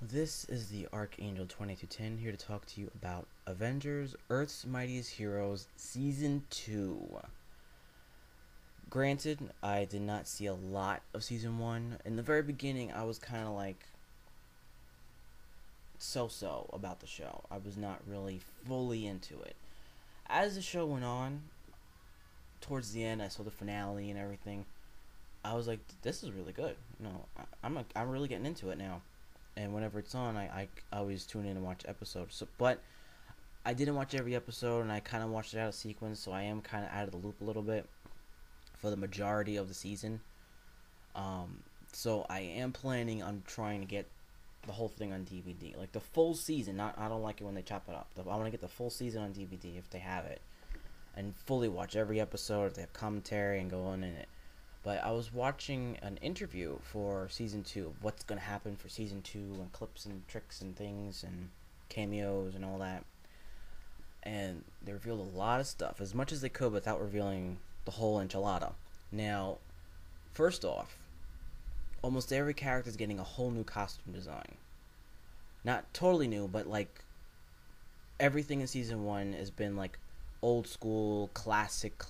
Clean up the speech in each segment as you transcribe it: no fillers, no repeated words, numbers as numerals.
This is the Archangel 2210 here to talk to you about Avengers Earth's Mightiest Heroes Season 2. Granted, I did not see a lot of Season 1. In the very beginning, I was kind of like so about the show. I was not really fully into it. As the show went on, towards the end, I saw the finale and everything. I was like, this is really good. I'm really getting into it now. And whenever it's on, I always tune in and watch episodes. But I didn't watch every episode, and I kind of watched it out of sequence, so I am kind of out of the loop a little bit for the majority of the season. Um, so I am planning on trying to get the whole thing on DVD, like the full season. Not I don't like it when they chop it up. I want to get the full season on DVD if they have it, and fully watch every episode. If they have commentary and go on in it. But I was watching an interview for season 2 of what's going to happen for season 2 and clips and tricks and things and cameos and all that. And they revealed a lot of stuff, as much as they could without revealing the whole enchilada. Now, first off, almost every character is getting a whole new costume design. Not totally new, but like everything in season 1 has been like old school, classic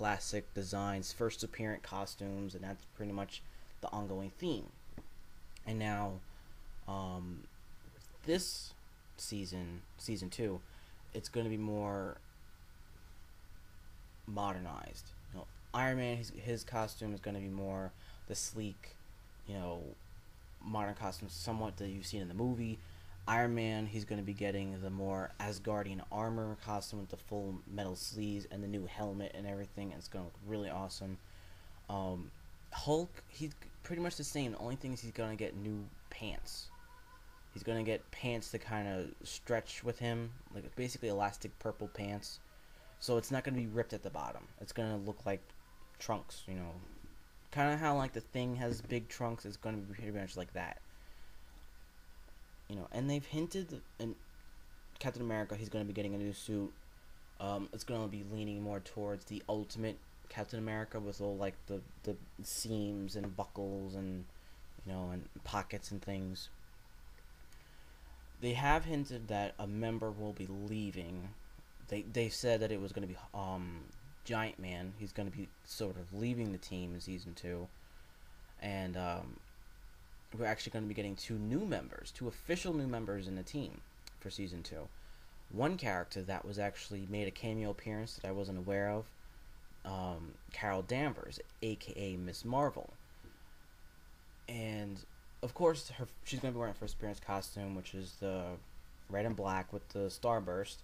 designs, first appearance costumes, and that's pretty much the ongoing theme. And now, this season 2, it's going to be more modernized. Iron Man, his costume is going to be more the sleek, you know, modern costume, somewhat that you've seen in the movie. Iron Man, he's going to be getting the more Asgardian armor costume with the full metal sleeves and the new helmet and everything. It's going to look really awesome. Hulk, he's pretty much the same. The only thing is he's going to get new pants. He's going to get pants to kind of stretch with him, like basically elastic purple pants. So it's not going to be ripped at the bottom. It's going to look like trunks, kind of how like the Thing has big trunks. It's going to be pretty much like that. And they've hinted in Captain America he's going to be getting a new suit. It's going to be leaning more towards the ultimate Captain America with all like the seams and buckles and and pockets and things. They have hinted that a member will be leaving. They said that it was going to be Giant Man. He's going to be sort of leaving the team in season 2, and we're actually going to be getting two official new members in the team for season 2. One character that was actually made a cameo appearance that I wasn't aware of, Carol Danvers, aka Miss Marvel. And of course, she's going to be wearing her first appearance costume, which is the red and black with the starburst.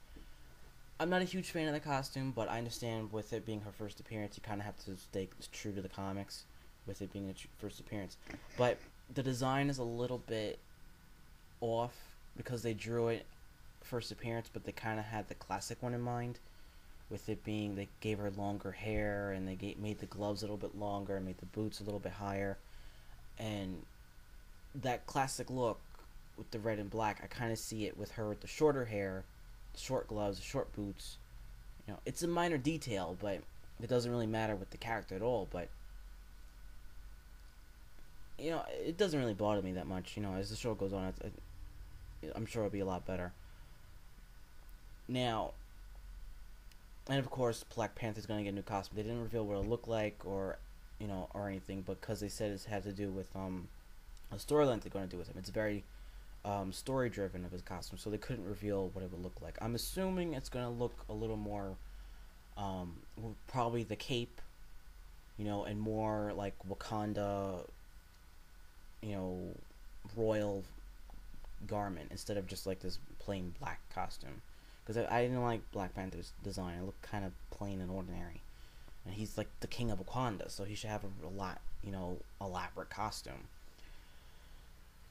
I'm not a huge fan of the costume, but I understand with it being her first appearance, you kind of have to stay true to the comics with it being a first appearance. But the design is a little bit off because they drew it first appearance, but they kind of had the classic one in mind. With it being, they gave her longer hair and they made the gloves a little bit longer and made the boots a little bit higher. And that classic look with the red and black, I kind of see it with her with the shorter hair, short gloves, short boots. It's a minor detail, but it doesn't really matter with the character at all. But it doesn't really bother me that much. As the show goes on, I'm sure it'll be a lot better. Now, and of course, Black Panther's gonna get a new costume. They didn't reveal what it'll look like or anything, because they said it had to do with a storyline they're gonna do with him. It's very story driven of his costume, so they couldn't reveal what it would look like. I'm assuming it's gonna look a little more, probably the cape, and more like Wakanda, royal garment instead of just like this plain black costume. Because I didn't like Black Panther's design. It looked kind of plain and ordinary. And he's like the king of Wakanda, so he should have a lot, elaborate costume.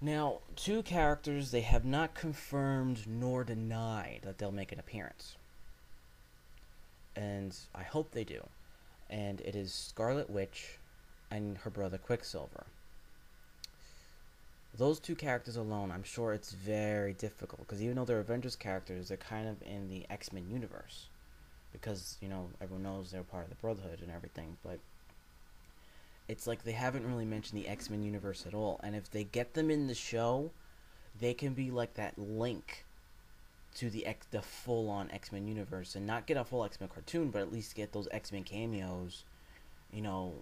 Now, two characters they have not confirmed nor denied that they'll make an appearance. And I hope they do. And it is Scarlet Witch and her brother Quicksilver. Those two characters alone, I'm sure it's very difficult, because even though they're Avengers characters, they're kind of in the X-Men universe, because everyone knows they're part of the Brotherhood and everything. But it's like they haven't really mentioned the X-Men universe at all, and if they get them in the show, they can be like that link to the full on X-Men universe, and not get a full X-Men cartoon, but at least get those X-Men cameos, you know,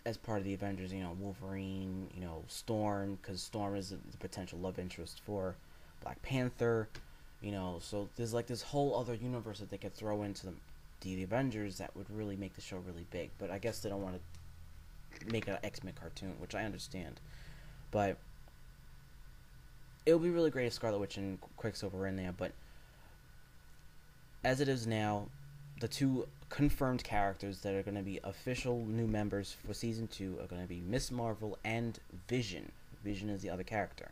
as part of the Avengers. You know, Wolverine, you know, Storm, because Storm is the potential love interest for Black Panther. You know, so there's like this whole other universe that they could throw into the Avengers that would really make the show really big. But I guess they don't want to make an X-Men cartoon, which I understand. But it would be really great if Scarlet Witch and Quicksilver were in there. But as it is now, the two confirmed characters that are going to be official new members for season 2 are going to be Miss Marvel and Vision. Vision is the other character.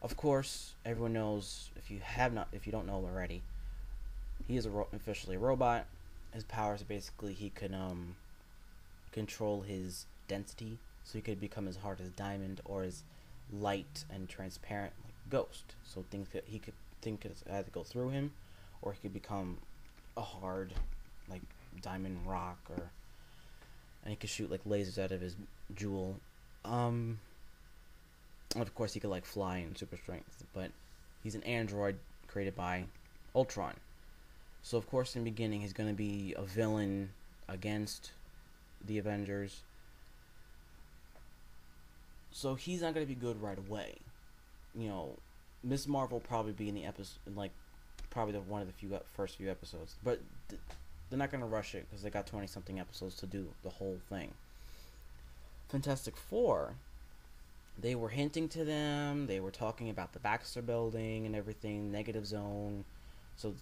Of course, everyone knows, if you don't know already, he is officially a robot. His powers are basically he can control his density, so he could become as hard as diamond or as light and transparent like Ghost. So things that he could either go through him, or he could become a hard like diamond rock, and he could shoot like lasers out of his jewel. Of course, he could like fly and super strength, but he's an android created by Ultron. So of course, in the beginning, he's going to be a villain against the Avengers. So he's not going to be good right away. You know, Miss Marvel will probably be in the episode, like probably one of the first few episodes, but they're not going to rush it because they got 20-something episodes to do the whole thing. Fantastic Four, they were hinting to them. They were talking about the Baxter Building and everything, Negative Zone. So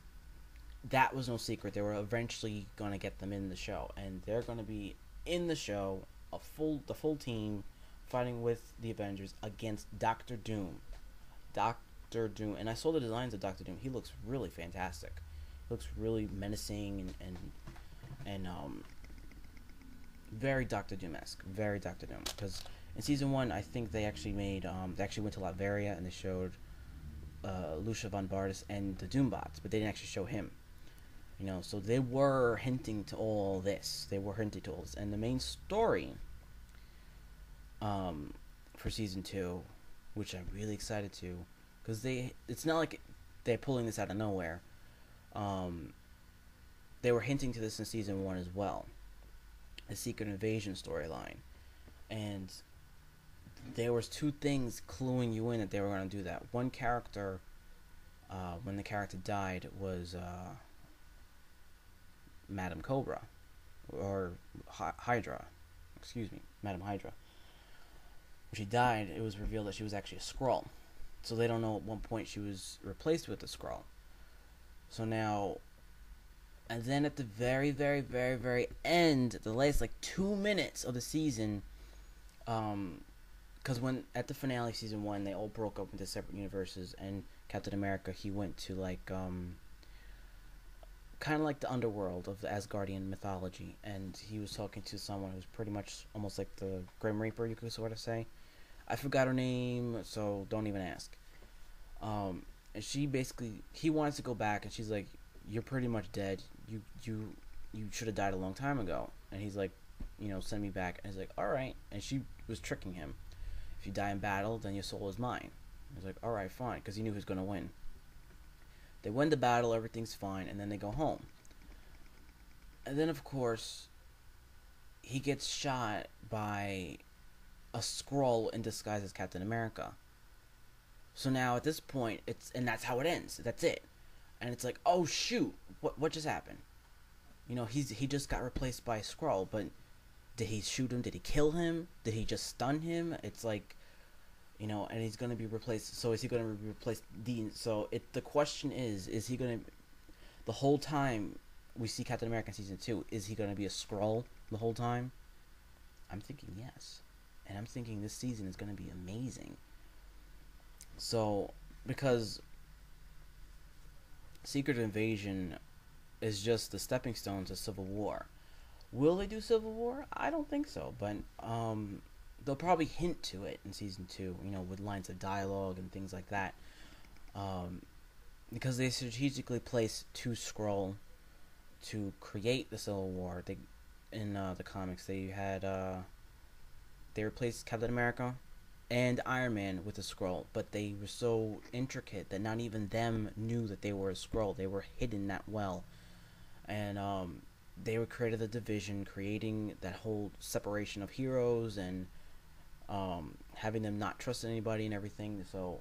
that was no secret. They were eventually going to get them in the show, and they're going to be in the show, the full team, fighting with the Avengers against Doctor Doom. Doctor Doom, and I saw the designs of Doctor Doom. He looks really fantastic. He looks really menacing and very Doctor Doom-esque. Very Doctor Doom. Because in season 1, I think they actually made they actually went to Latveria and they showed Lucia von Bartis and the Doombots, but they didn't actually show him. You know, so they were hinting to all this. And the main story for season 2, which I'm really excited to, because it's not like they're pulling this out of nowhere. They were hinting to this in season 1 as well. The Secret Invasion storyline. And there was 2 things cluing you in that they were going to do that. One character, when the character died, was Madam Cobra. Or Hydra. Excuse me, Madam Hydra. When she died, it was revealed that she was actually a Skrull. So they don't know at one point she was replaced with a Skrull. So now, and then at the very, very, very, very end, the last like 2 minutes of the season, because when at the finale of season 1, they all broke up into separate universes, and Captain America, he went to like kind of like the underworld of the Asgardian mythology, and he was talking to someone who's pretty much almost like the Grim Reaper, you could sort of say. I forgot her name, so don't even ask. And she basically, he wants to go back, and she's like, "You're pretty much dead. You should have died a long time ago." And he's like, "Send me back." And he's like, "All right." And she was tricking him. "If you die in battle, then your soul is mine." He's like, "All right, fine," because he knew he was gonna win. They win the battle, everything's fine, and then they go home. And then, of course, he gets shot by a Skrull in disguise as Captain America. So now, at this point, and that's how it ends. That's it. And it's like, oh shoot, what just happened? He just got replaced by a Skrull, but did he shoot him? Did he kill him? Did he just stun him? It's like, and he's going to be replaced. So is he going to replace Dean? So the question is he going to, the whole time we see Captain America in season 2, is he going to be a Skrull the whole time? I'm thinking yes. And I'm thinking this season is going to be amazing. So, because Secret Invasion is just the stepping stone to Civil War. Will they do Civil War? I don't think so, but they'll probably hint to it in season 2, with lines of dialogue and things like that. Because they strategically placed 2 Skrull to create the Civil War. In the comics, they replaced Captain America and Iron Man with a scroll, but they were so intricate that not even them knew that they were a scroll. They were hidden that well, and they were created the division, creating that whole separation of heroes and having them not trust anybody and everything. So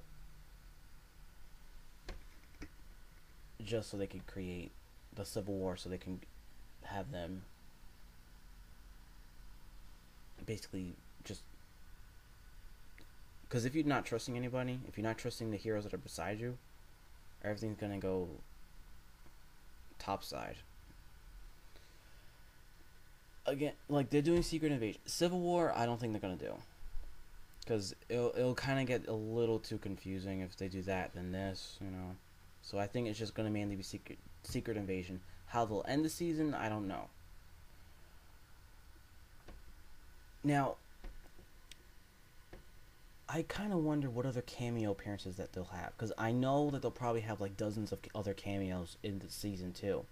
just so they could create the Civil War, so they can have them basically just because if you're not trusting anybody, if you're not trusting the heroes that are beside you, everything's gonna go topside. Again, like they're doing Secret Invasion, Civil War. I don't think they're gonna do because it'll kind of get a little too confusing if they do that than this, you know. So I think it's just gonna mainly be Secret Invasion. How they'll end the season, I don't know. Now, I kind of wonder what other cameo appearances that they'll have because I know that they'll probably have like dozens of other cameos in the season too.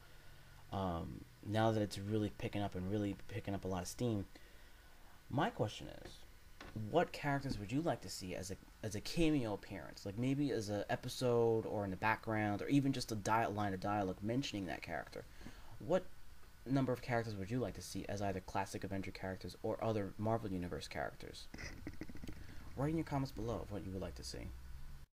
Now that it's really picking up and really picking up a lot of steam, my question is, what characters would you like to see as a cameo appearance? Like maybe as an episode or in the background or even just a line of dialogue mentioning that character. What number of characters would you like to see as either classic Avenger characters or other Marvel Universe characters? Write in your comments below of what you would like to see.